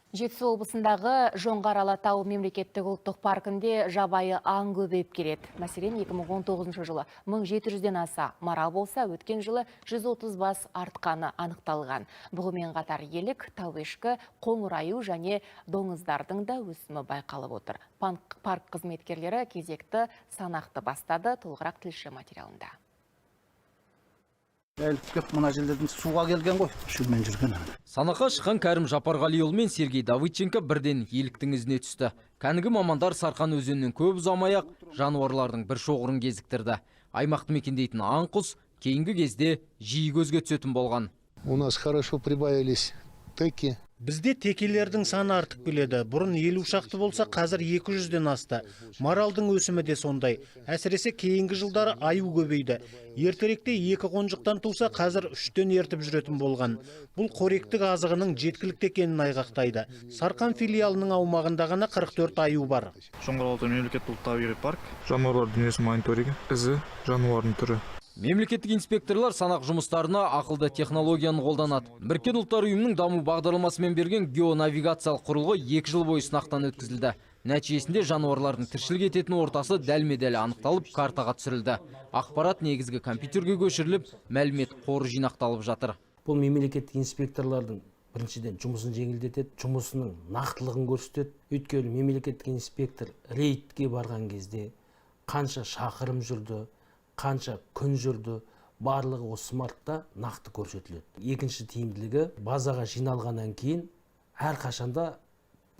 Жетісу облысындағы Жоңғар Алатау мемлекеттік ұлттық паркінде жабайы аң көбейіп келеді. Мәселен, 2019 жылы 1700-ден аса марал болса, өткен жылы 130 бас артқаны анықталған. Бұғымен қатар елік, тауешкі, қоңыр аю және доңыздардың да өсімі байқалып отыр. Парк қызметкерлері кезекті санақты бастады. Толығырақ тілші материалында. Әліпкеп мұна желдердің суға келген ғой, шүлмен жүрген. Санақа шыққан Кәрім Жапарғалиұлы мен Сергей Давыдченко бірден еліктің ізіне түсті. Кәнігі мамандар Сарқан өзенінен көп ұзамай-ақ жануарлардың бір шоғырын кезіктірді. Аймақты мекендейтін аң құс кейінгі кезде жиі көзге түсетін болған. У нас хорошо прибавились теки. Бізде текелердің саны артып келеді. Бұрын 50 шақты болса, қазір 200-ден асты. Маралдың өсімі де сондай. Әсіресе кейінгі жылдары аю көбейді. Ертеректе 2 қонжықтан туса, қазір 3-тен ертіп жүретін болған. Бұл қоректік азығының жеткілікті екенін айғақтайды. Сарқан филиалының аумағында ғана 44 аю бар. Жоңғар Алатау мемлекеттік табиғи парк. Жануарлар дүниесі мониторингі, ізі жануардың түрі. Мемлекеттік инспекторлар санақ жұмыстарына ақылды технологияны қолданады. Біріккен ұлттар ұйымының даму бағдарламасымен берген геонавигациялық құрылғы 2 жыл бойы сынақтан өткізілді. Нәтижесінде жануарлардың тіршілік ететін ортасы дәлме-дәл анықталып, картаға түсірілді. Ақпарат негізгі компьютерге көшіріліп, мәлімет қоры жинақталып жатыр. Бұл мемлекеттік инспекторлардың біріншіден жұмысын жеңілдетеді, жұмысының нақтылығын көрсетеді. Өйткені мемлекеттік инспектор рейдке барған кезде қанша шақырым жүрді, қанша күн жүрді, барлығы осы смартта нақты көрсетіледі. Екінші тиімділігі, базаға жиналғаннан кейін әрқашанда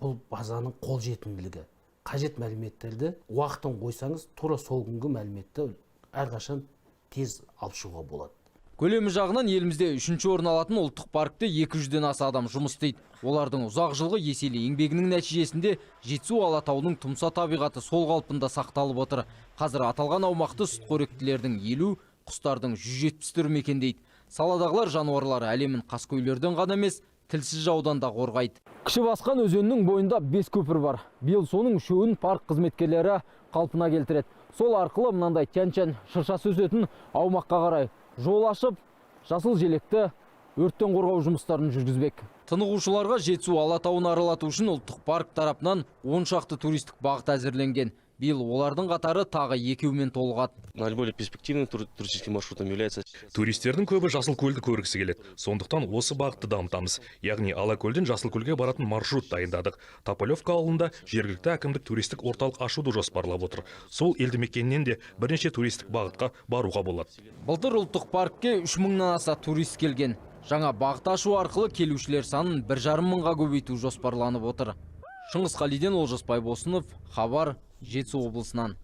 бұл базаның қолжетімділігі. Қажет мәліметтерді уақытын қойсаңыз, тура сол күнгі мәліметті әрқашан тез алып шығуға болады. Көлемі жағынан елімізде 3-ші орын алатын ұлттық паркте 200-ден аса адам жұмыс істейді. Олардың ұзақ жылғы еселі еңбегінің нәтижесінде Жетісу Алатауының тұмса табиғаты сол қалпында сақталып отыр. Қазір аталған аумақты сүтқоректілердің 50, құстардың 170 түрі мекендейді. Саладағылар жануарлар әлемін қаскөйлерден ғана емес, тілсіз жаудан да қорғайды. Кіші Басқан өзенінің бойында 5 көпір бар. Биыл соның 3-еуін парк қызметкерлері қалпына келтіреді. Сол арқылы мынандай тянь-тянь шыршасы өсетін аумаққа қарай жол ашып, жасыл желекті өрттен қорғау жұмыстарын жүргізбек. Тынығушыларға Жетісу Алатауын аралату үшін ұлттық парк тарапынан 10 шақты туристік бағыт әзірленген. Биыл олардың қатары тағы 2-мен толығады. Наиболее перспективным туристическим маршрутом является. Туристердің көбі Жасылкөлді көргісі келеді. Сондықтан осы бағытты дамытамыз. Яғни Алакөлден Жасылкөлге баратын маршрут дайындадық. Тополевка ауылында жергілікті әкімдік туристік орталық ашуды жоспарлап отыр. Сол елді мекеннен де бірнеше туристік бағытқа баруға болады. Былтыр ұлттық паркке 3000-нан аса турист келген. Жаңа бағыт ашу арқылы келушілер санын 1,5 мыңға көбейту жоспарланып отыр. Шыңғыс Қалиден, Олжас Байбосынов, Хабар, Жетісу облысынан.